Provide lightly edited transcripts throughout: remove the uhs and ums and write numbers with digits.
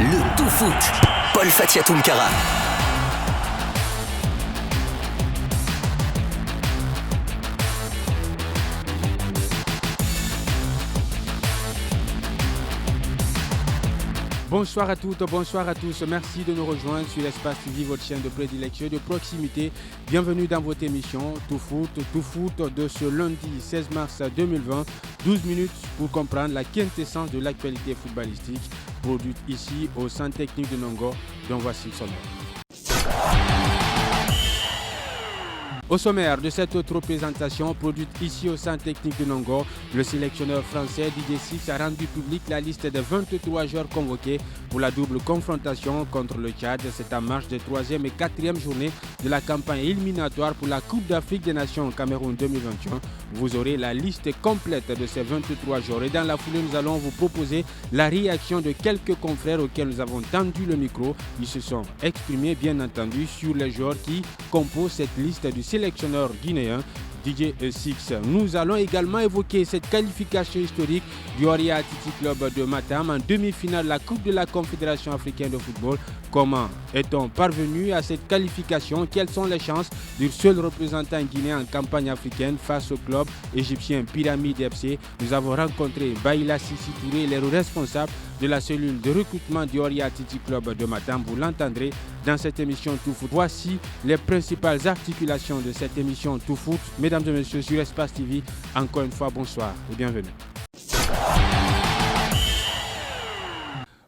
Le tout foot. Paul Fatia Tounkara. Bonsoir à toutes, bonsoir à tous. Merci de nous rejoindre sur l'Espace TV, votre chaîne de prédilection de proximité. Bienvenue dans votre émission Tout Foot de ce lundi 16 mars 2020. 12 minutes pour comprendre la quintessence de l'actualité footballistique produite ici au Centre technique de Nongo, dont voici le sommaire. Au sommaire de cette autre présentation produite ici au Centre technique de Nongo, le sélectionneur français Didier Six a rendu public la liste des 23 joueurs convoqués pour la double confrontation contre le Tchad. C'est en marche des 3e et 4e journées de la campagne éliminatoire pour la Coupe d'Afrique des Nations Cameroun 2021. Vous aurez la liste complète de ces 23 joueurs. Et dans la foulée, nous allons vous proposer la réaction de quelques confrères auxquels nous avons tendu le micro. Ils se sont exprimés, bien entendu, sur les joueurs qui composent cette liste du sélectionneur guinéen Didier Six. Nous allons également évoquer cette qualification historique du Oria Athletic Club de Matam en demi-finale de la Coupe de la Confédération africaine de football. Comment est-on parvenu à cette qualification? Quelles sont les chances du seul représentant guinéen en campagne africaine face au club égyptien Pyramide FC? Nous avons rencontré Baïla Sissi Touré, les responsables de la cellule de recrutement du Oria Athletic Club de Matam. Vous l'entendrez dans cette émission Tout Foot. Voici les principales articulations de cette émission Tout Foot. Mesdames et messieurs, sur Espace TV, encore une fois, bonsoir et bienvenue.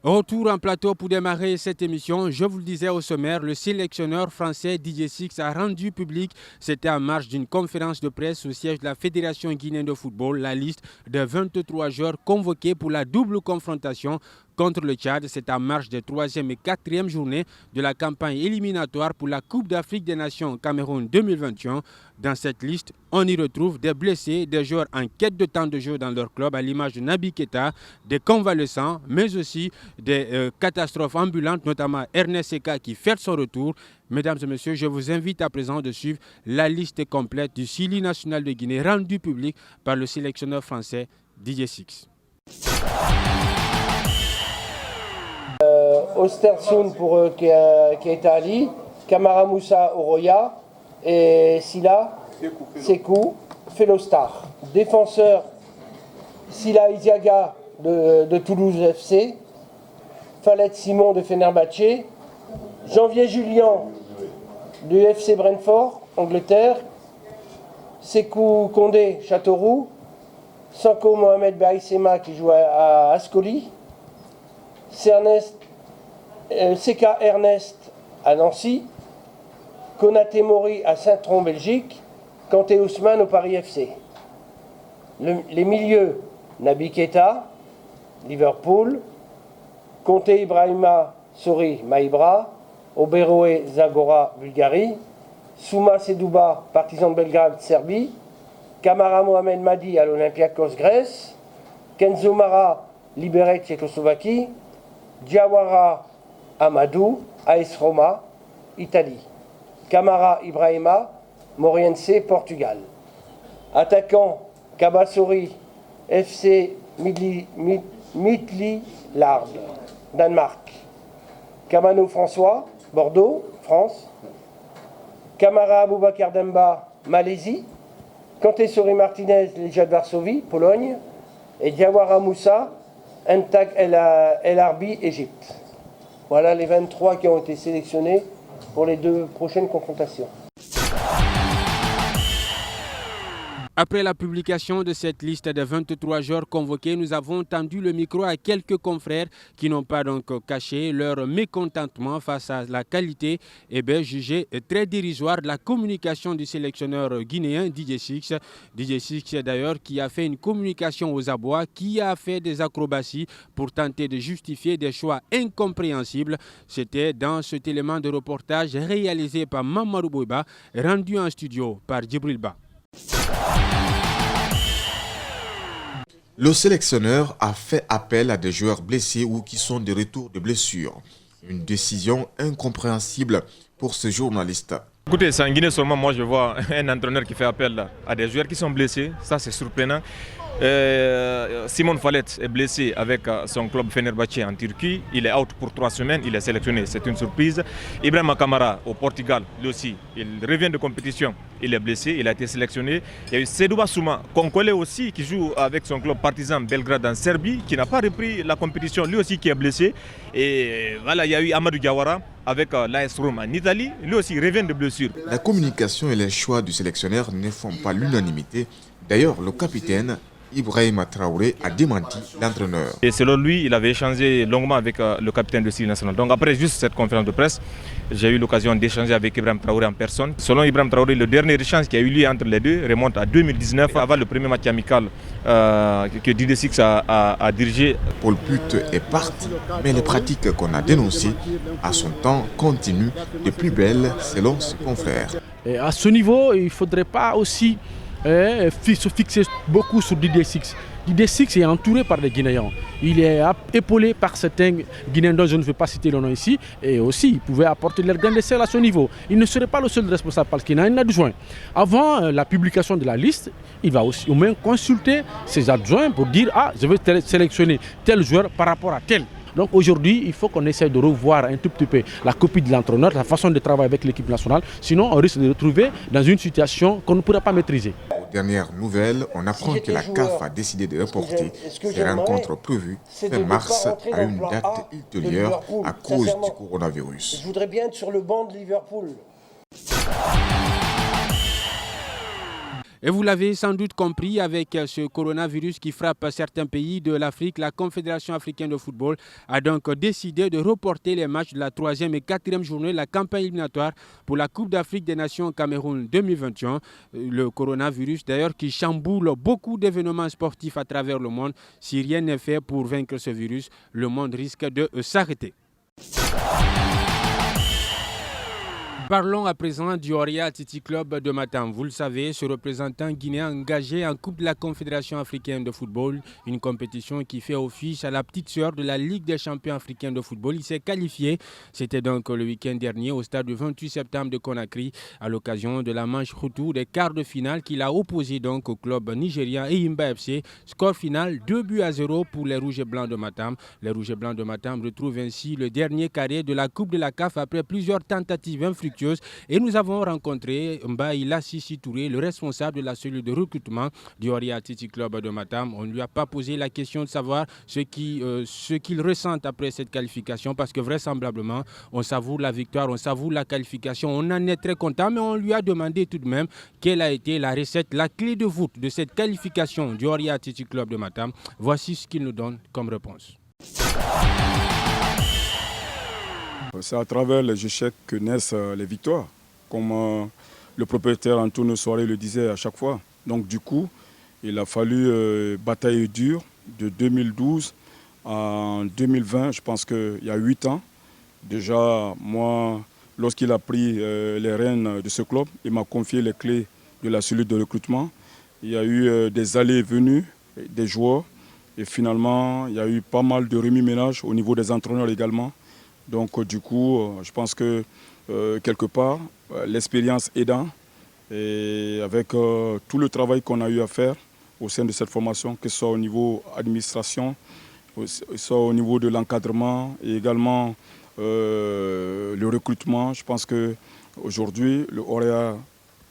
Retour en plateau pour démarrer cette émission. Je vous le disais au sommaire, le sélectionneur français Didier Six a rendu public, c'était en marge d'une conférence de presse au siège de la Fédération guinéenne de football, la liste de 23 joueurs convoqués pour la double confrontation contre le Tchad. C'est en marche des 3e et 4e journées de la campagne éliminatoire pour la Coupe d'Afrique des Nations Cameroun 2021. Dans cette liste, on y retrouve des blessés, des joueurs en quête de temps de jeu dans leur club, à l'image de Naby Keita, des convalescents, mais aussi des catastrophes ambulantes, notamment Ernest Seka qui fait son retour. Mesdames et messieurs, je vous invite à présent de suivre la liste complète du Sili national de Guinée rendue publique par le sélectionneur français Didier Six. Ostersund pour Keita Ali, Kamara Moussa Oroya et Sila Sekou Felostar. Défenseur Sila Isiaga de Toulouse FC, Falette Simon de Fenerbahçe, Janvier Julien du FC Brentford, Angleterre, Sekou Kondé Châteauroux, Sanko Mohamed Baïsema qui joue à Ascoli, Seka Ernest à Nancy, Konaté Mori à Saint-Tron, Belgique, Kanté Ousmane au Paris FC. Les milieux, Naby Keita, Liverpool, Conté Ibrahima Sori, Maïbra, Oberoe Zagora, Bulgarie, Souma Sedouba, Partizan de Belgrade, Serbie, Kamara Mohamed Madi à l'Olympiakos, Grèce, Kenzo Mara, Liberec, Tchécoslovaquie, Diawara Amadou, AS Roma, Italie. Kamara Ibrahima, Moriense, Portugal. Attaquant Kabassori, FC Midtjylland, Danemark. Kamano François, Bordeaux, France. Kamara Aboubakar Demba, Malaisie. Kanté Sori Martinez, Legia de Varsovie, Pologne. Et Diawara Moussa, Entag El Arbi, Égypte. Voilà les 23 qui ont été sélectionnés pour les 2 prochaines confrontations. Après la publication de cette liste de 23 joueurs convoqués, nous avons tendu le micro à quelques confrères qui n'ont pas donc caché leur mécontentement face à la qualité jugée très dérisoire de la communication du sélectionneur guinéen Didier Six. Didier Six d'ailleurs qui a fait une communication aux abois, qui a fait des acrobaties pour tenter de justifier des choix incompréhensibles. C'était dans cet élément de reportage réalisé par Mamadou Boiba, rendu en studio par Djibril Ba. Le sélectionneur a fait appel à des joueurs blessés ou qui sont de retour de blessure. Une décision incompréhensible pour ce journaliste. Écoutez, c'est en Guinée seulement, moi je vois un entraîneur qui fait appel à des joueurs qui sont blessés. Ça c'est surprenant. Simon Fallet est blessé avec son club Fenerbahçe en Turquie. Il est out pour 3 semaines, il est sélectionné, c'est une surprise. Ibrahima Kamara au Portugal, lui aussi, il revient de compétition, il est blessé, il a été sélectionné. Il y a eu Sedouba Souma, congolais aussi, qui joue avec son club Partizan Belgrade en Serbie, qui n'a pas repris la compétition, lui aussi qui est blessé. Et voilà, il y a eu Amadou Diawara avec l'AS Rome en Italie, lui aussi revient de blessure. La communication et les choix du sélectionneur ne font pas l'unanimité. D'ailleurs, le capitaine Ibrahima Traoré a démenti l'entraîneur. Et selon lui, il avait échangé longuement avec le capitaine de l'équipe nationale. Donc après juste cette conférence de presse, j'ai eu l'occasion d'échanger avec Ibrahima Traoré en personne. Selon Ibrahima Traoré, le dernier échange qui a eu lieu entre les deux remonte à 2019, avant le premier match amical que Didier Six a dirigé. Paul Put est parti, mais les pratiques qu'on a dénoncées à son temps continuent de plus belles selon ses confrères. Et à ce niveau, il ne faudrait pas aussi se fixer beaucoup sur Didier Six. Didier Six est entouré par des Guinéens. Il est épaulé par certains Guinéens dont je ne vais pas citer le nom ici. Et aussi, il pouvait apporter leur grain de sel à ce niveau. Il ne serait pas le seul responsable parce qu'il a un adjoint. Avant la publication de la liste, il va aussi au moins consulter ses adjoints pour dire « Ah, je veux sélectionner tel joueur par rapport à tel ». Donc aujourd'hui, il faut qu'on essaie de revoir un tout petit peu la copie de l'entraîneur, la façon de travailler avec l'équipe nationale. Sinon, on risque de se retrouver dans une situation qu'on ne pourra pas maîtriser. Aux dernières nouvelles, on apprend que la CAF a décidé de reporter ces rencontres prévues fin mars à une date ultérieure à cause du coronavirus. Je voudrais bien être sur le banc de Liverpool. Et vous l'avez sans doute compris, avec ce coronavirus qui frappe certains pays de l'Afrique, la Confédération africaine de football a donc décidé de reporter les matchs de la 3e et 4e journée de la campagne éliminatoire pour la Coupe d'Afrique des Nations Cameroun 2021. Le coronavirus d'ailleurs qui chamboule beaucoup d'événements sportifs à travers le monde. Si rien n'est fait pour vaincre ce virus, le monde risque de s'arrêter. Parlons à présent du Oria Titi Club de Matam. Vous le savez, ce représentant guinéen engagé en Coupe de la Confédération africaine de football, une compétition qui fait office à la petite sœur de la Ligue des champions africains de football. Il s'est qualifié, c'était donc le week-end dernier au stade du 28 septembre de Conakry à l'occasion de la manche retour des quarts de finale qu'il a opposé donc au club nigérien Eimba FC. Score final 2-0 pour les Rouges et Blancs de Matam. Les Rouges et Blancs de Matam retrouvent ainsi le dernier carré de la Coupe de la CAF après plusieurs tentatives infructueuses. Et nous avons rencontré Mbaïla Sissi Touré, le responsable de la cellule de recrutement du Oria Titi Club de Matam. On ne lui a pas posé la question de savoir ce qu'il ressent après cette qualification, parce que vraisemblablement, on savoure la victoire, on savoure la qualification, on en est très content, mais on lui a demandé tout de même quelle a été la recette, la clé de voûte de cette qualification du Oria Titi Club de Matam. Voici ce qu'il nous donne comme réponse. C'est à travers les échecs que naissent les victoires, comme le propriétaire Antonio Soare le disait à chaque fois. Donc du coup, il a fallu batailler dur de 2012 à 2020, je pense qu'il y a 8 ans. Déjà, moi, lorsqu'il a pris les rênes de ce club, il m'a confié les clés de la cellule de recrutement. Il y a eu des allées et venues des joueurs et finalement, il y a eu pas mal de remis-ménage au niveau des entraîneurs également. Donc du coup, je pense que quelque part, l'expérience aidant et avec tout le travail qu'on a eu à faire au sein de cette formation, que ce soit au niveau administration, que ce soit au niveau de l'encadrement et également le recrutement, je pense qu'aujourd'hui, le Oria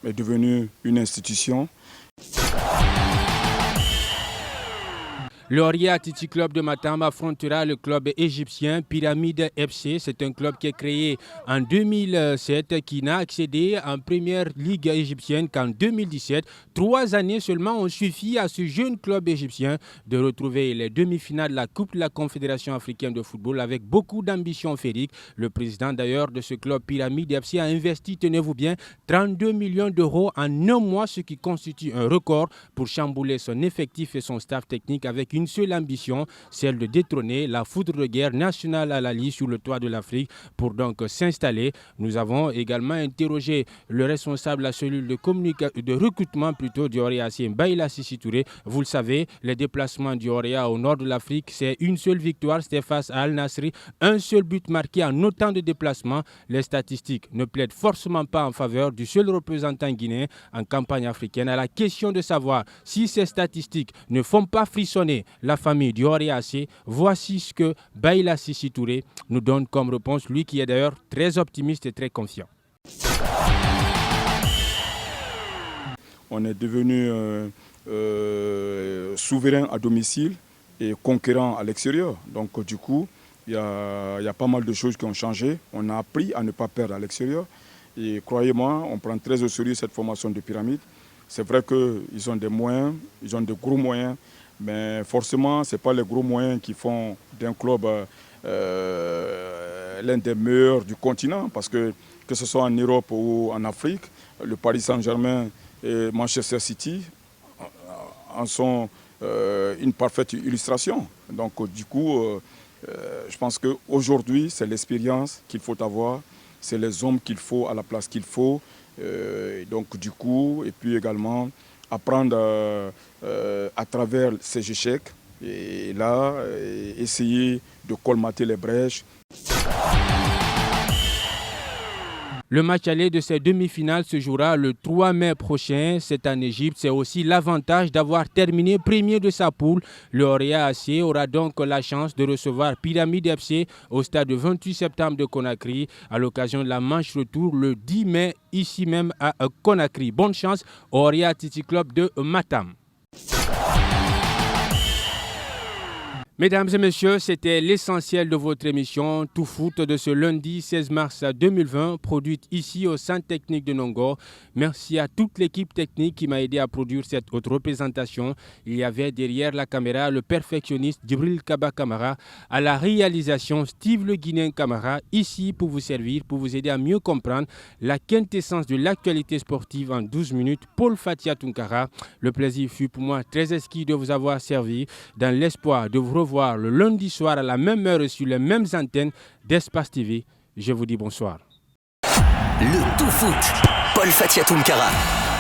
est devenu une institution. Le Oria Titi Club de Matam affrontera le club égyptien Pyramide FC. C'est un club qui est créé en 2007, qui n'a accédé en première ligue égyptienne qu'en 2017. 3 années seulement ont suffi à ce jeune club égyptien de retrouver les demi-finales de la Coupe de la Confédération africaine de football avec beaucoup d'ambition féerique. Le président d'ailleurs de ce club Pyramide FC a investi, tenez-vous bien, 32 millions d'euros en 1 mois, ce qui constitue un record pour chambouler son effectif et son staff technique avec une une seule ambition, celle de détrôner la foudre de guerre nationale à l'Ali sur le toit de l'Afrique pour donc s'installer. Nous avons également interrogé le responsable de la cellule de recrutement du Oréa, Baïla Sissi Touré. Vous le savez, les déplacements du Oréa au nord de l'Afrique, c'est une seule victoire, c'était face à Al Nasri, un seul but marqué en autant de déplacements. Les statistiques ne plaident forcément pas en faveur du seul représentant guinéen en campagne africaine. À la question de savoir si ces statistiques ne font pas frissonner la famille du Oréa, voici ce que Baïla Sissi Touré nous donne comme réponse, lui qui est d'ailleurs très optimiste et très confiant. On est devenu souverain à domicile et conquérant à l'extérieur. Donc du coup, il y a pas mal de choses qui ont changé. On a appris à ne pas perdre à l'extérieur. Et croyez-moi, on prend très au sérieux cette formation de pyramide. C'est vrai qu'ils ont des moyens, ils ont de gros moyens, mais forcément, ce n'est pas les gros moyens qui font d'un club l'un des meilleurs du continent. Parce que ce soit en Europe ou en Afrique, le Paris Saint-Germain et Manchester City en sont une parfaite illustration. Donc du coup, je pense qu'aujourd'hui, c'est l'expérience qu'il faut avoir, c'est les hommes qu'il faut à la place qu'il faut. Donc du coup, et puis également apprendre à travers ces échecs et là, essayer de colmater les brèches. Le match aller de ces demi-finales se jouera le 3 mai prochain. C'est en Égypte. C'est aussi l'avantage d'avoir terminé premier de sa poule. Le Oréa AC aura donc la chance de recevoir Pyramide FC au stade du 28 septembre de Conakry à l'occasion de la manche retour le 10 mai ici même à Conakry. Bonne chance au Oréa Athletic Club de Matam. Mesdames et messieurs, c'était l'essentiel de votre émission Tout Foot de ce lundi 16 mars 2020, produite ici au Centre Technique de Nongor. Merci à toute l'équipe technique qui m'a aidé à produire cette autre représentation. Il y avait derrière la caméra le perfectionniste Djibril Kaba Kamara, à la réalisation Steve Le Guinéen Kamara, ici pour vous servir, pour vous aider à mieux comprendre la quintessence de l'actualité sportive en 12 minutes. Paul Fatia Tunkara, le plaisir fut pour moi très exquis de vous avoir servi dans l'espoir de vous revoir le lundi soir à la même heure sur les mêmes antennes d'Espace TV. Je vous dis bonsoir. Le tout foot, Paul Fatia Tunkara.